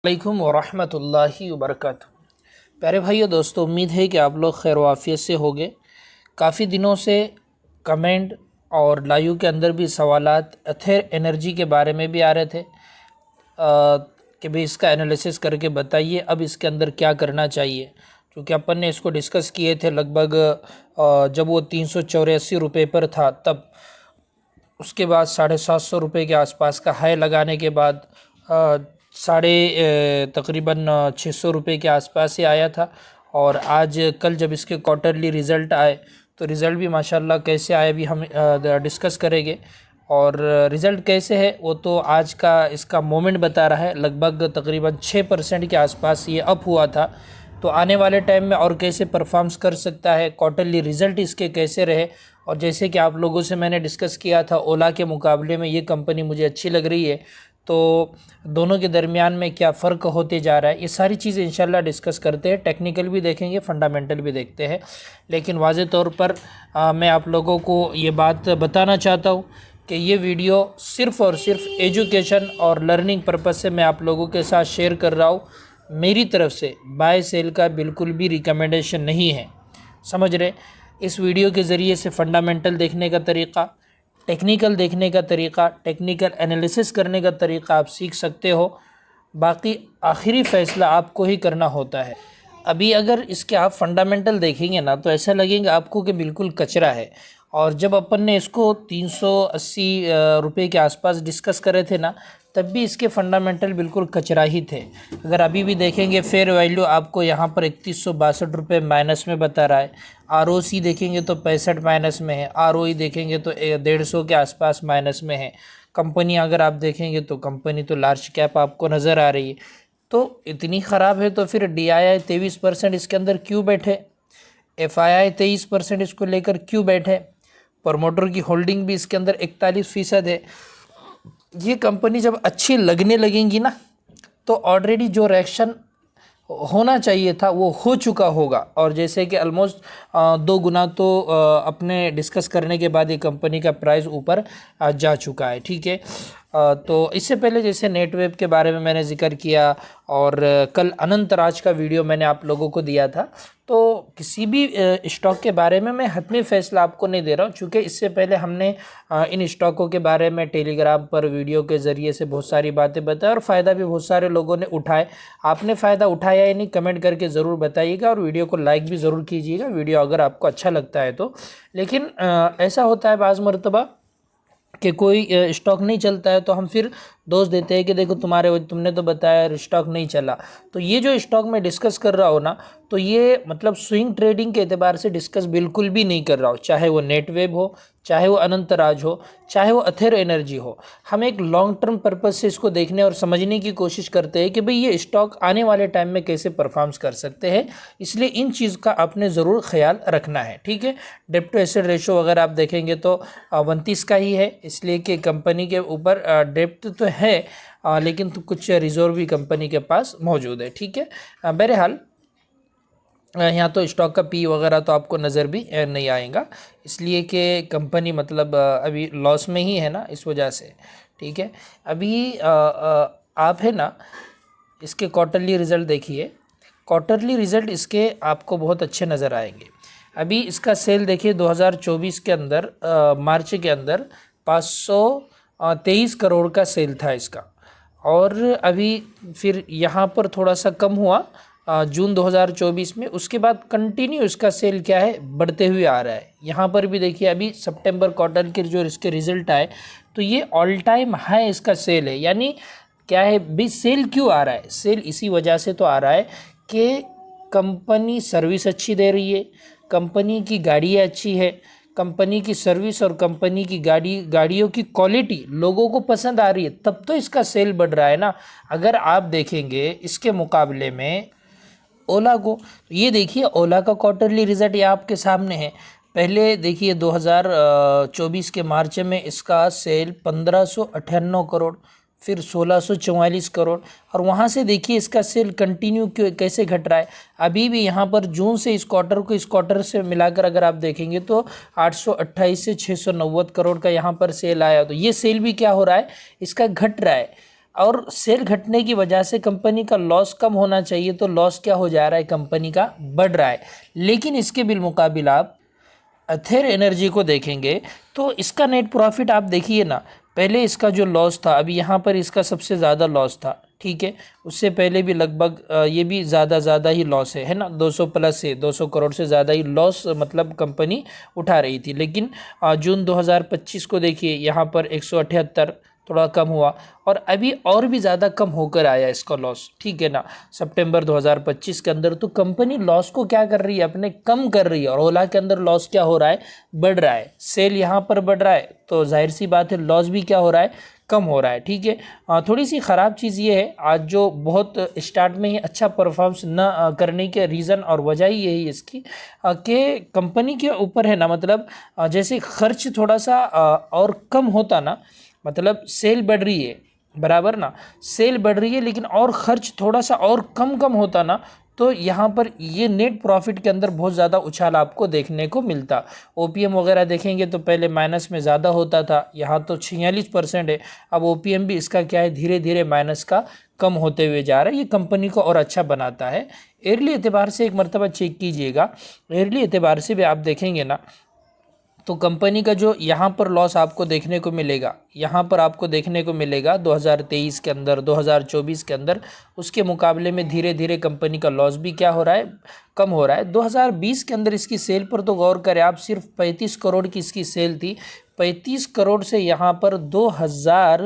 वालेकुम वरहमतुल्लाहि वबरकातुहू। प्यारे भाइयों दोस्तों, उम्मीद है कि आप लोग खैर वाफियत से होंगे। काफ़ी दिनों से कमेंट और लाइव के अंदर भी सवालात अथेर एनर्जी के बारे में भी आ रहे थे कि भाई इसका एनालिसिस करके बताइए अब इसके अंदर क्या करना चाहिए। क्योंकि अपन ने इसको डिस्कस किए थे लगभग जब वो 384 रुपये पर था, तब उसके बाद 750 रुपये के आसपास का हाई लगाने के बाद तकरीबन 600 रुपये के आसपास ही आया था। और आज कल जब इसके क्वार्टरली रिज़ल्ट आए तो रिज़ल्ट भी माशाल्लाह कैसे आए भी हम डिस्कस करेंगे। और रिज़ल्ट कैसे है वो तो आज का इसका मोमेंट बता रहा है। लगभग तकरीबन 6% के आसपास ये अप हुआ था। तो आने वाले टाइम में और कैसे परफॉर्म्स कर सकता है, क्वार्टरली रिज़ल्ट इसके कैसे रहे। और जैसे कि आप लोगों से मैंने डिस्कस किया था, ओला के मुकाबले में ये कंपनी मुझे अच्छी लग रही है, तो दोनों के दरमियान में क्या फ़र्क होते जा रहा है, ये सारी चीज़ें इंशाल्लाह डिस्कस करते हैं। टेक्निकल भी देखेंगे, फंडामेंटल भी देखते हैं। लेकिन वाज़े तौर पर मैं आप लोगों को ये बात बताना चाहता हूँ कि ये वीडियो सिर्फ़ और सिर्फ एजुकेशन और लर्निंग पर्पज़ से मैं आप लोगों के साथ शेयर कर रहा हूँ। मेरी तरफ से बाय सेल का बिल्कुल भी रिकमेंडेशन नहीं है, समझ रहे। इस वीडियो के ज़रिए से फ़ंडामेंटल देखने का तरीक़ा, टेक्निकल देखने का तरीक़ा, टेक्निकल एनालिसिस करने का तरीक़ा आप सीख सकते हो। बाकी आखिरी फ़ैसला आपको ही करना होता है। अभी अगर इसके आप फ़ंडामेंटल देखेंगे ना तो ऐसा लगेगा आपको कि बिल्कुल कचरा है। और जब अपन ने इसको 380 रुपये के आसपास डिस्कस करे थे ना, तब भी इसके फ़ंडामेंटल बिल्कुल कचरा ही थे। अगर अभी भी देखेंगे फेयर वैल्यू आपको यहाँ पर 3162 रुपये माइनस में बता रहा है। ROC देखेंगे तो 65 माइनस में है। ROE देखेंगे तो 150 के आसपास माइनस में है। कंपनी अगर आप देखेंगे तो कंपनी तो लार्ज कैप आपको नज़र आ रही है। तो इतनी ख़राब है तो फिर DII 23% इसके अंदर क्यों बैठे, FII 23% इसको लेकर क्यों बैठे, प्रमोटर की होल्डिंग भी इसके अंदर 41% है। ये कंपनी जब अच्छी लगने लगेंगी ना तो ऑलरेडी जो रिएक्शन होना चाहिए था वो हो चुका होगा। और जैसे कि ऑलमोस्ट 2 गुना तो अपने डिस्कस करने के बाद ये कंपनी का प्राइस ऊपर जा चुका है, ठीक है। तो इससे पहले जैसे नेटवेब के बारे में मैंने जिक्र किया और कल अनंतराज का वीडियो मैंने आप लोगों को दिया था। तो किसी भी स्टॉक के बारे में मैं हतमी फ़ैसला आपको नहीं दे रहा हूँ, क्योंकि इससे पहले हमने इन स्टॉकों के बारे में टेलीग्राम पर वीडियो के ज़रिए से बहुत सारी बातें बताई और फ़ायदा भी बहुत सारे लोगों ने उठाए। आपने फ़ायदा उठाया या नहीं, कमेंट करके ज़रूर बताइएगा और वीडियो को लाइक भी ज़रूर कीजिएगा, वीडियो अगर आपको अच्छा लगता है तो। लेकिन ऐसा होता है बाज़ मरतबा कि कोई स्टॉक नहीं चलता है तो हम फिर दोष देते हैं कि देखो तुमने तो बताया स्टॉक नहीं चला। तो ये जो स्टॉक मैं डिस्कस कर रहा हूँ ना, तो ये मतलब स्विंग ट्रेडिंग के एतबार से डिस्कस बिल्कुल भी नहीं कर रहा हूँ। चाहे वो नेटवेब हो, चाहे वो अनंतराज हो, चाहे वो अथेर एनर्जी हो, हम एक लॉन्ग टर्म पर्पज़ से इसको देखने और समझने की कोशिश करते हैं कि भाई ये स्टॉक आने वाले टाइम में कैसे परफॉर्म्स कर सकते हैं। इसलिए इन चीज़ का आपने ज़रूर ख्याल रखना है, ठीक है। डेब्ट टू एसेट रेशो अगर आप देखेंगे तो 29 का ही है, इसलिए कि कंपनी के ऊपर डेब्ट तो है लेकिन तो कुछ रिजर्व भी कंपनी के पास मौजूद है, ठीक है। बहरहाल यहाँ तो स्टॉक का पी वगैरह तो आपको नज़र भी नहीं आएगा, इसलिए कि कंपनी मतलब अभी लॉस में ही है ना, इस वजह से, ठीक है। अभी आप है ना इसके क्वार्टरली रिज़ल्ट देखिए। क्वार्टरली रिज़ल्ट इसके आपको बहुत अच्छे नज़र आएंगे। अभी इसका सेल देखिए 2024 के अंदर मार्च के अंदर 523 करोड़ का सेल था इसका। और अभी फिर यहाँ पर थोड़ा सा कम हुआ जून 2024 में। उसके बाद कंटिन्यू इसका सेल क्या है, बढ़ते हुए आ रहा है। यहाँ पर भी देखिए अभी सितंबर क्वार्टर के जो इसके रिज़ल्ट आए तो ये ऑल टाइम हाई इसका सेल है। यानी क्या है भी, सेल क्यों आ रहा है, सेल इसी वजह से तो आ रहा है कि कंपनी सर्विस अच्छी दे रही है, कंपनी की गाड़ियाँ अच्छी है, कंपनी की सर्विस और कंपनी की गाड़ियों की क्वालिटी लोगों को पसंद आ रही है, तब तो इसका सेल बढ़ रहा है ना। अगर आप देखेंगे इसके मुकाबले में ओला को, ये देखिए ओला का क्वार्टरली रिज़ल्ट ये आपके सामने है। पहले देखिए 2024 के मार्च में इसका सेल 1598 करोड़, फिर 1644 करोड़, और वहाँ से देखिए इसका सेल कंटिन्यू कैसे घट रहा है। अभी भी यहाँ पर जून से इस क्वार्टर से मिलाकर अगर आप देखेंगे तो 828 से 690 करोड़ का यहाँ पर सेल आया। तो ये सेल भी क्या हो रहा है, इसका घट रहा है। और सेल घटने की वजह से कंपनी का लॉस कम होना चाहिए, तो लॉस क्या हो जा रहा है, कंपनी का बढ़ रहा है। लेकिन इसके बिलमुकाबिल आप अथेर एनर्जी को देखेंगे तो इसका नेट प्रॉफिट आप देखिए ना, पहले इसका जो लॉस था, अभी यहाँ पर इसका सबसे ज़्यादा लॉस था, ठीक है। उससे पहले भी लगभग ये भी ज़्यादा ही लॉस है ना, 200 प्लस है, 200 करोड़ से ज़्यादा ही लॉस मतलब कंपनी उठा रही थी। लेकिन जून 2025 को देखिए, यहाँ पर 178, थोड़ा कम हुआ, और अभी और भी ज़्यादा कम होकर आया इसका लॉस, ठीक है ना, सितंबर 2025 के अंदर। तो कंपनी लॉस को क्या कर रही है, अपने कम कर रही है, और ओला के अंदर लॉस क्या हो रहा है, बढ़ रहा है। सेल यहाँ पर बढ़ रहा है, तो जाहिर सी बात है लॉस भी क्या हो रहा है, कम हो रहा है, ठीक है। थोड़ी सी ख़राब चीज़ ये है, आज जो बहुत स्टार्ट में ही अच्छा परफॉर्मेंस न करने के रीज़न और वजह ही यही इसकी कि कंपनी के ऊपर है ना, मतलब जैसे खर्च थोड़ा सा और कम होता ना, मतलब सेल बढ़ रही है बराबर ना, सेल बढ़ रही है, लेकिन और खर्च थोड़ा सा और कम होता ना, तो यहाँ पर ये नेट प्रॉफिट के अंदर बहुत ज़्यादा उछाल आपको देखने को मिलता। ओपीएम वगैरह देखेंगे तो पहले माइनस में ज़्यादा होता था, यहाँ तो 46% है। अब ओपीएम भी इसका क्या है, धीरे धीरे माइनस का कम होते हुए जा रहा है। ये कंपनी को और अच्छा बनाता है। एयरली एतबार से एक मरतबा चेक कीजिएगा, एयरली एतबार से भी आप देखेंगे ना, तो कंपनी का जो यहाँ पर लॉस आपको देखने को मिलेगा, यहाँ पर आपको देखने को मिलेगा 2023 के अंदर, 2024 के अंदर, उसके मुकाबले में धीरे धीरे कंपनी का लॉस भी क्या हो रहा है, कम हो रहा है। 2020 के अंदर इसकी सेल पर तो गौर करें आप, सिर्फ 35 करोड़ की इसकी सेल थी। 35 करोड़ से यहाँ पर 2000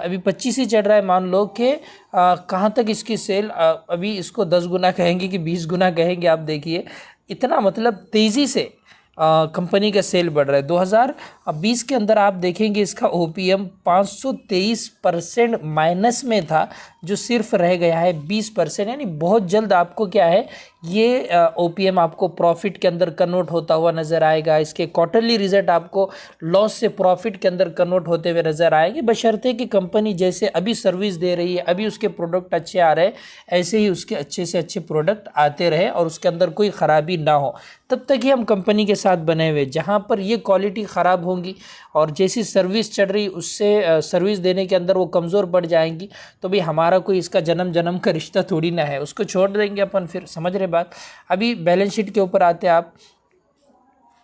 अभी 25 ही चढ़ रहा है, मान लो कि कहाँ तक इसकी सेल, अभी इसको 10 गुना कहेंगे कि 20 गुना कहेंगे, आप देखिए इतना मतलब तेज़ी से कंपनी का सेल बढ़ रहा है। 2020 के अंदर आप देखेंगे इसका ओपीएम 523% माइनस में था, जो सिर्फ रह गया है 20%। यानी बहुत जल्द आपको क्या है, ये ओपीएम आपको प्रॉफिट के अंदर कन्वर्ट होता हुआ नज़र आएगा। इसके क्वार्टरली रिजल्ट आपको लॉस से प्रॉफिट के अंदर कन्वर्ट होते हुए नज़र आएंगे, बशर्ते कि कंपनी जैसे अभी सर्विस दे रही है, अभी उसके प्रोडक्ट अच्छे आ रहे हैं, ऐसे ही उसके अच्छे से अच्छे प्रोडक्ट आते रहे और उसके अंदर कोई ख़राबी ना हो, तब तक ही हम कंपनी के साथ बने हुए। जहाँ पर ये क्वालिटी ख़राब होंगी और जैसी सर्विस चल रही उससे सर्विस देने के अंदर वो कमज़ोर पड़ जाएंगी, तो भाई हमारा कोई इसका जन्म जन्म का रिश्ता थोड़ी ना है, उसको छोड़ देंगे अपन फिर, समझ रहे बात। अभी बैलेंस शीट के ऊपर आते हैं आप,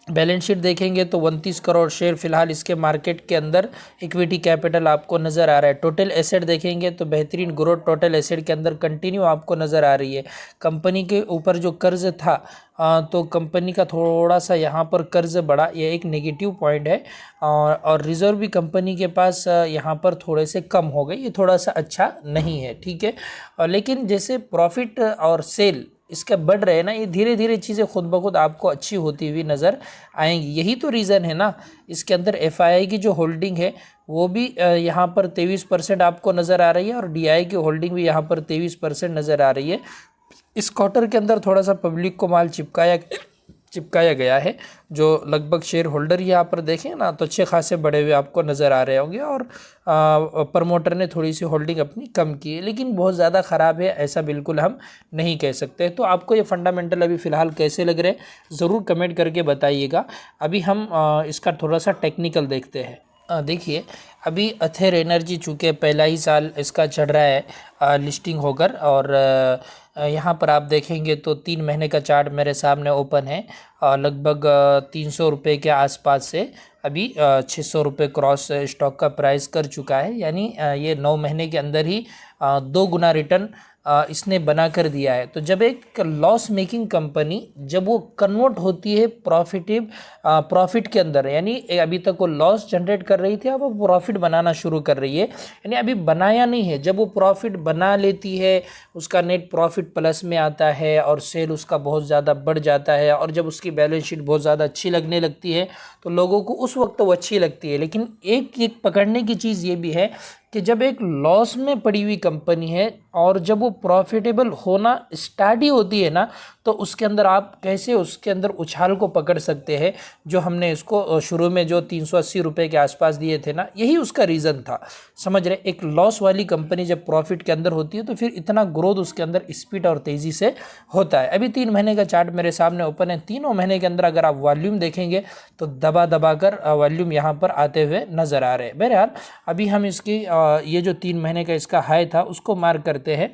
बैलेंस शीट देखेंगे तो 29 करोड़ शेयर फिलहाल इसके मार्केट के अंदर इक्विटी कैपिटल आपको नज़र आ रहा है। टोटल एसेट देखेंगे तो बेहतरीन ग्रोथ टोटल एसेट के अंदर कंटिन्यू आपको नज़र आ रही है। कंपनी के ऊपर जो कर्ज था, तो कंपनी का थोड़ा सा यहाँ पर कर्ज बढ़ा, ये एक नेगेटिव पॉइंट है, और रिजर्व भी कंपनी के पास यहाँ पर थोड़े से कम हो गए, ये थोड़ा सा अच्छा नहीं है, ठीक है। लेकिन जैसे प्रॉफिट और सेल इसका बढ़ रहे हैं ना, ये धीरे धीरे चीज़ें खुद ब खुद आपको अच्छी होती हुई नज़र आएंगी। यही तो रीज़न है ना, इसके अंदर एफआईआई की जो होल्डिंग है वो भी यहाँ पर 23% आपको नज़र आ रही है, और डीआई की होल्डिंग भी यहाँ पर 23% नज़र आ रही है। इस क्वार्टर के अंदर थोड़ा सा पब्लिक को माल चिपकाया गया है, जो लगभग शेयर होल्डर यहाँ पर देखें ना तो अच्छे खासे बड़े हुए आपको नज़र आ रहे होंगे, और प्रमोटर ने थोड़ी सी होल्डिंग अपनी कम की है, लेकिन बहुत ज़्यादा ख़राब है ऐसा बिल्कुल हम नहीं कह सकते। तो आपको ये फंडामेंटल अभी फ़िलहाल कैसे लग रहे हैं, ज़रूर कमेंट करके बताइएगा। अभी हम इसका थोड़ा सा टेक्निकल देखते हैं। देखिए, अभी अथेर एनर्जी चूँकि पहला ही साल इसका चढ़ रहा है लिस्टिंग होकर, और यहाँ पर आप देखेंगे तो 3 महीने का चार्ट मेरे सामने ओपन है। लगभग 300 रुपये के आसपास से अभी 600 रुपये क्रॉस स्टॉक का प्राइस कर चुका है। यानी ये 9 महीने के अंदर ही 2 गुना रिटर्न इसने बना कर दिया है। तो जब एक लॉस मेकिंग कंपनी जब वो कन्वर्ट होती है प्रॉफिट के अंदर, यानी अभी तक वो लॉस जनरेट कर रही थी, अब वो प्रॉफिट बनाना शुरू कर रही है, यानी अभी बनाया नहीं है, जब वो प्रॉफिट बना लेती है उसका नेट प्रॉफिट प्लस में आता है और सेल उसका बहुत ज़्यादा बढ़ जाता है, और जब उसकी बैलेंस शीट बहुत ज़्यादा अच्छी लगने लगती है तो लोगों को उस वक्त वो अच्छी लगती है। लेकिन एक पकड़ने की चीज़ ये भी है कि जब एक लॉस में पड़ी हुई कंपनी है और जब वो प्रॉफिटेबल होना स्टार्ट ही होती है ना, तो उसके अंदर आप कैसे उसके अंदर उछाल को पकड़ सकते हैं, जो हमने इसको शुरू में जो 380 रुपये के आसपास दिए थे ना, यही उसका रीज़न था। समझ रहे, एक लॉस वाली कंपनी जब प्रॉफिट के अंदर होती है तो फिर इतना ग्रोथ उसके अंदर स्पीड और तेज़ी से होता है। अभी 3 महीने का चार्ट मेरे सामने ओपन है, तीनों महीने के अंदर अगर आप वॉल्यूम देखेंगे तो दबा कर वॉल्यूम यहाँ पर आते हुए नज़र आ रहे हैं। बहरहाल अभी हम इसकी ये जो 3 महीने का इसका हाई था उसको मार्क करते हैं,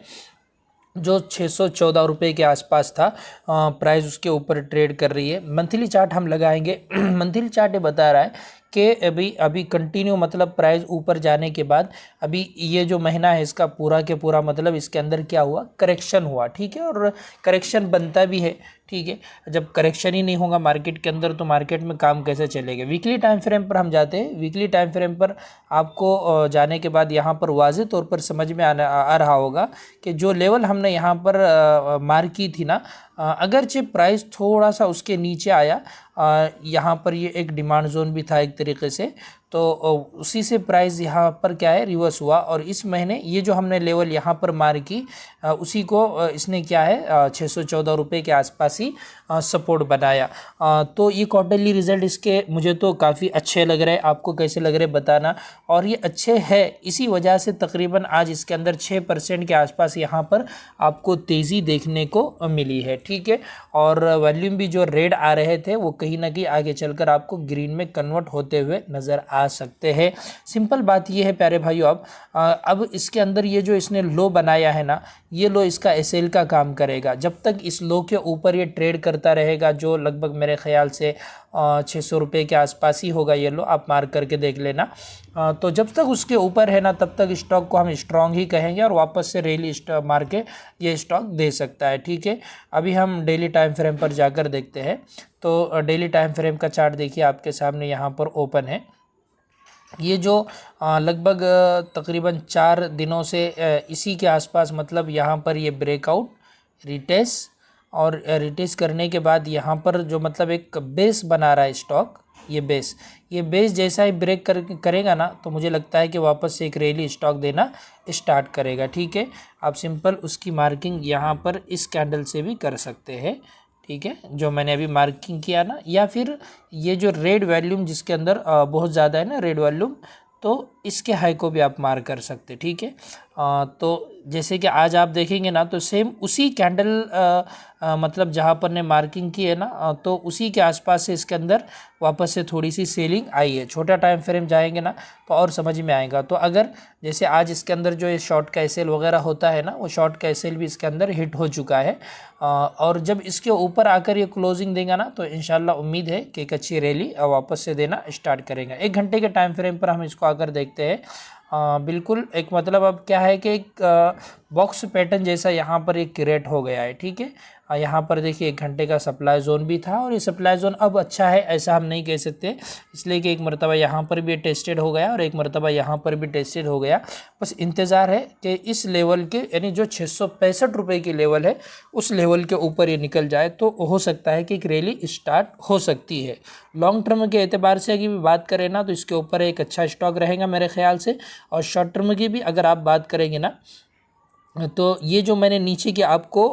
जो 614 रुपये के आसपास था। प्राइस उसके ऊपर ट्रेड कर रही है। मंथली चार्ट हम लगाएंगे। मंथली चार्ट ये बता रहा है कि अभी कंटिन्यू मतलब प्राइस ऊपर जाने के बाद अभी ये जो महीना है इसका पूरा के पूरा मतलब इसके अंदर क्या हुआ, करेक्शन हुआ, ठीक है। और करेक्शन बनता भी है, ठीक है। जब करेक्शन ही नहीं होगा मार्केट के अंदर तो मार्केट में काम कैसे चलेगा। वीकली टाइम फ्रेम पर हम जाते हैं। वीकली टाइम फ्रेम पर आपको जाने के बाद यहाँ पर वाज़ेह तौर पर समझ में आ रहा होगा कि जो लेवल हमने यहाँ पर मार्क की थी ना, अगरचे प्राइस थोड़ा सा उसके नीचे आया, यहाँ पर ये एक डिमांड जोन भी था एक तरीके से, तो उसी से प्राइस यहाँ पर क्या है, रिवर्स हुआ। और इस महीने ये जो हमने लेवल यहाँ पर मार की उसी को इसने क्या है 614 रुपये के आसपास ही सपोर्ट बनाया। तो ये क्वार्टरली रिजल्ट इसके मुझे तो काफ़ी अच्छे लग रहे हैं। आपको कैसे लग रहे बताना। और ये अच्छे हैं इसी वजह से तकरीबन आज इसके अंदर 6% के आसपास यहाँ पर आपको तेज़ी देखने को मिली है, ठीक है। और वॉल्यूम भी जो रेड आ रहे थे वो कहीं ना कहीं आगे चलकर आपको ग्रीन में कन्वर्ट होते हुए नज़र आ सकते हैं। सिंपल बात ये है प्यारे भाइयों, अब इसके अंदर ये जो इसने लो बनाया है ना, ये लो इसका एसएल का काम करेगा। जब तक इस लो के ऊपर ये ट्रेड करता रहेगा, जो लगभग मेरे ख्याल से 600 रुपये के आसपास ही होगा, ये लो आप मार्क करके देख लेना। तो जब तक उसके ऊपर है ना तब तक स्टॉक को हम स्ट्रॉन्ग ही कहेंगे और वापस से रैली मार के ये स्टॉक दे सकता है, ठीक है। अभी हम डेली टाइम फ्रेम पर जाकर देखते हैं। तो डेली टाइम फ्रेम का चार्ट देखिए आपके सामने यहाँ पर ओपन है। ये जो लगभग तकरीबन 4 दिनों से इसी के आसपास मतलब यहाँ पर ये ब्रेकआउट, रिटेस्ट और रिटेस्ट करने के बाद यहाँ पर जो मतलब एक बेस बना रहा है स्टॉक, ये बेस जैसा ही ब्रेक करेगा ना तो मुझे लगता है कि वापस से एक रैली स्टॉक देना स्टार्ट करेगा, ठीक है। आप सिंपल उसकी मार्किंग यहाँ पर इस कैंडल से भी कर सकते हैं, ठीक है, जो मैंने अभी मार्किंग किया ना। या फिर ये जो रेड वॉल्यूम जिसके अंदर बहुत ज़्यादा है ना रेड वॉल्यूम, तो इसके हाई को भी आप मार्क कर सकते, ठीक है। तो जैसे कि आज आप देखेंगे ना तो सेम उसी कैंडल मतलब जहाँ पर ने मार्किंग की है ना, तो उसी के आसपास से इसके अंदर वापस से थोड़ी सी सेलिंग आई है। छोटा टाइम फ्रेम जाएंगे ना तो और समझ में आएगा। तो अगर जैसे आज इसके अंदर जो ये शॉर्ट का एसएल वगैरह होता है ना, वो शॉर्ट का एसएल भी इसके अंदर हिट हो चुका है। और जब इसके ऊपर आकर ये क्लोजिंग देगा ना तो इंशाल्लाह उम्मीद है कि एक अच्छी रैली वापस से देना स्टार्ट करेगा। 1 घंटे के टाइम फ्रेम पर हम इसको आकर देखते हैं। बिल्कुल एक मतलब अब क्या है कि एक बॉक्स पैटर्न जैसा यहाँ पर एक क्रिएट हो गया है, ठीक है। यहाँ पर देखिए 1 घंटे का सप्लाई जोन भी था और ये सप्लाई जोन अब अच्छा है ऐसा हम नहीं कह सकते, इसलिए कि एक मरतबा यहाँ पर भी टेस्टेड हो गया और एक मरतबा यहाँ पर भी टेस्टेड हो गया। बस इंतज़ार है कि इस लेवल के यानी जो 665 रुपये की लेवल है उस लेवल के ऊपर ये निकल जाए तो हो सकता है कि एक रैली स्टार्ट हो सकती है। लॉन्ग टर्म के एतबार से अगर बात करें ना तो इसके ऊपर एक अच्छा स्टॉक रहेगा मेरे ख्याल से। और शॉर्ट टर्म की भी अगर आप बात करेंगे ना तो ये जो मैंने नीचे की आपको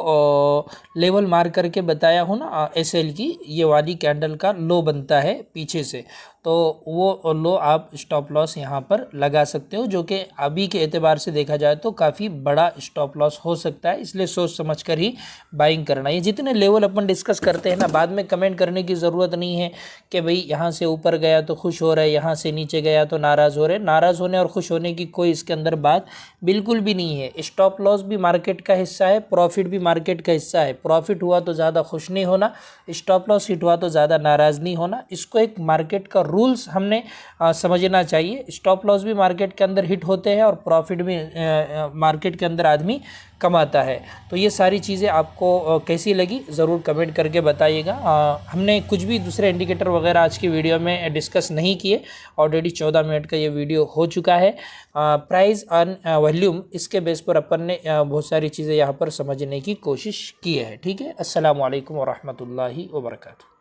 लेवल मार्क करके बताया हूँ ना एसएल की, ये वाली कैंडल का लो बनता है पीछे से, तो वो लो आप स्टॉप लॉस यहाँ पर लगा सकते हो, जो कि अभी के एतबार से देखा जाए तो काफ़ी बड़ा स्टॉप लॉस हो सकता है। इसलिए सोच समझ कर ही बाइंग करना। ये जितने लेवल अपन डिस्कस करते हैं ना, बाद में कमेंट करने की ज़रूरत नहीं है कि भाई यहाँ से ऊपर गया तो खुश हो रहे, यहाँ से नीचे गया तो नाराज़ हो रहे। नाराज़ होने और खुश होने की कोई इसके अंदर बात बिल्कुल भी नहीं है। स्टॉप लॉस भी मार्केट का हिस्सा है, प्रॉफिट भी मार्केट का हिस्सा है। प्रॉफिट हुआ तो ज़्यादा खुश नहीं होना, स्टॉप लॉस हिट हुआ तो ज़्यादा नाराज़ नहीं होना। इसको एक मार्केट का रूल्स हमने समझना चाहिए। स्टॉप लॉस भी मार्केट के अंदर हिट होते हैं और प्रॉफिट भी मार्केट के अंदर आदमी कमाता है। तो ये सारी चीज़ें आपको कैसी लगी ज़रूर कमेंट करके बताइएगा। हमने कुछ भी दूसरे इंडिकेटर वगैरह आज की वीडियो में डिस्कस नहीं किए। ऑलरेडी 14 मिनट का ये वीडियो हो चुका है। प्राइस ऑन वॉल्यूम इसके बेस पर अपन ने बहुत सारी चीज़ें यहाँ पर समझने की कोशिश की है, ठीक है। अस्सलामु अलैकुम वरहमतुल्लाहि वबरकातुहू।